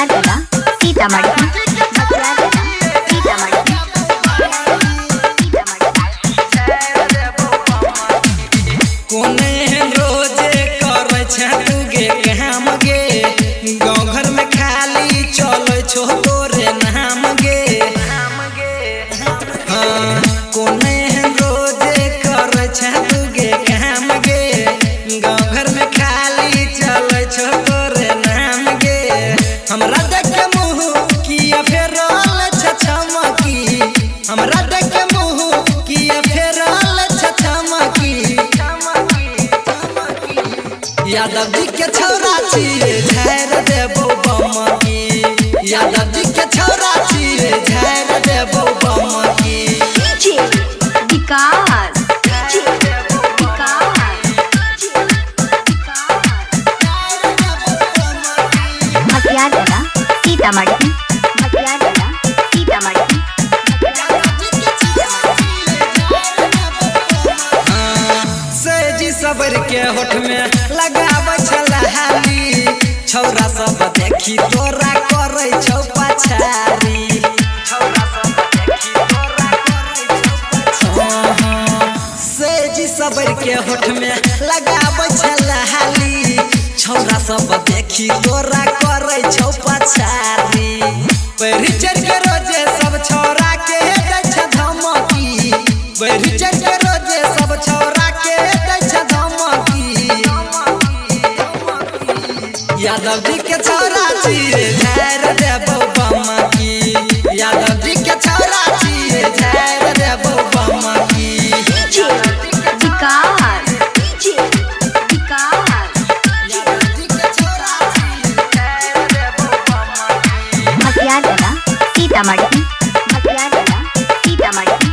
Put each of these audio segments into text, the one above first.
मटियागला सीतामढ़ी मटियागला सीतामढ़ी। कोने रोजे करे छ तू गे काम गे गाँव घर में खाली चले छो तोरे नाम गे। हाँ कोने रोजे करे छ तू गे काम गे गाँव घर में खाली चले छो तोरे नाम गे। हमरा देख के मुँह किया फेरल छछमकी हमरा देख के मुँह किया फेरल छछमकी। यादव जी के छौरा छिए झाड़ देबो बमकी यादव जी के छौरा छिए झाड़ देबो बमकी। डीजे विकास मटियागला सीतामढ़ी मटियागला सीतामढ़ी। सेजी सबर के होठ में लगाब छलहाली छौरा सब देखी तोरा करे छौ पछारी। सेजी सबर के होठ में लगाब छलहाली छौरा सब देखी तोरा करे छौ पछारी। पैरी चढ़ के रोजे सब छौरा के दै छ धमकी पैरी चढ़ के रोजे सब छौरा के दै छ धमकी। यादव जी के छौरा छिए झाड़ देबो बमकी यादव जी के छौरा छिए झाड़ देबो बमकी। डीजे विकास यादव जी के छौरा छिए झाड़ देबो बमकी। मटियागला सीतामढ़ी मटियागला सीतामढ़ी।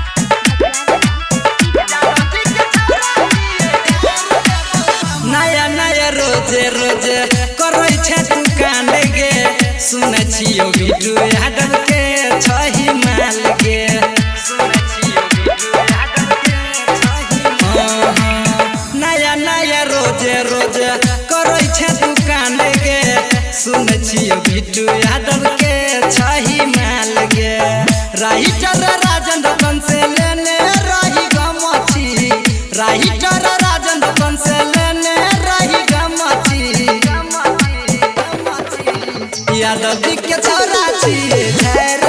नया नया रोजे रोजे करे छ तू कांड गे सुनै छियो बिटू यादव के छही माल गे। नया नया रोजे रोजे करे छ तू कांड गे सुनै छियो बिटू यादव के छही माल गे। राइटर राजन रतन से लेने रही गमछी राइटर राजन रतन से लेने रही गमछी। यादव जी के छौरा छिए झाड़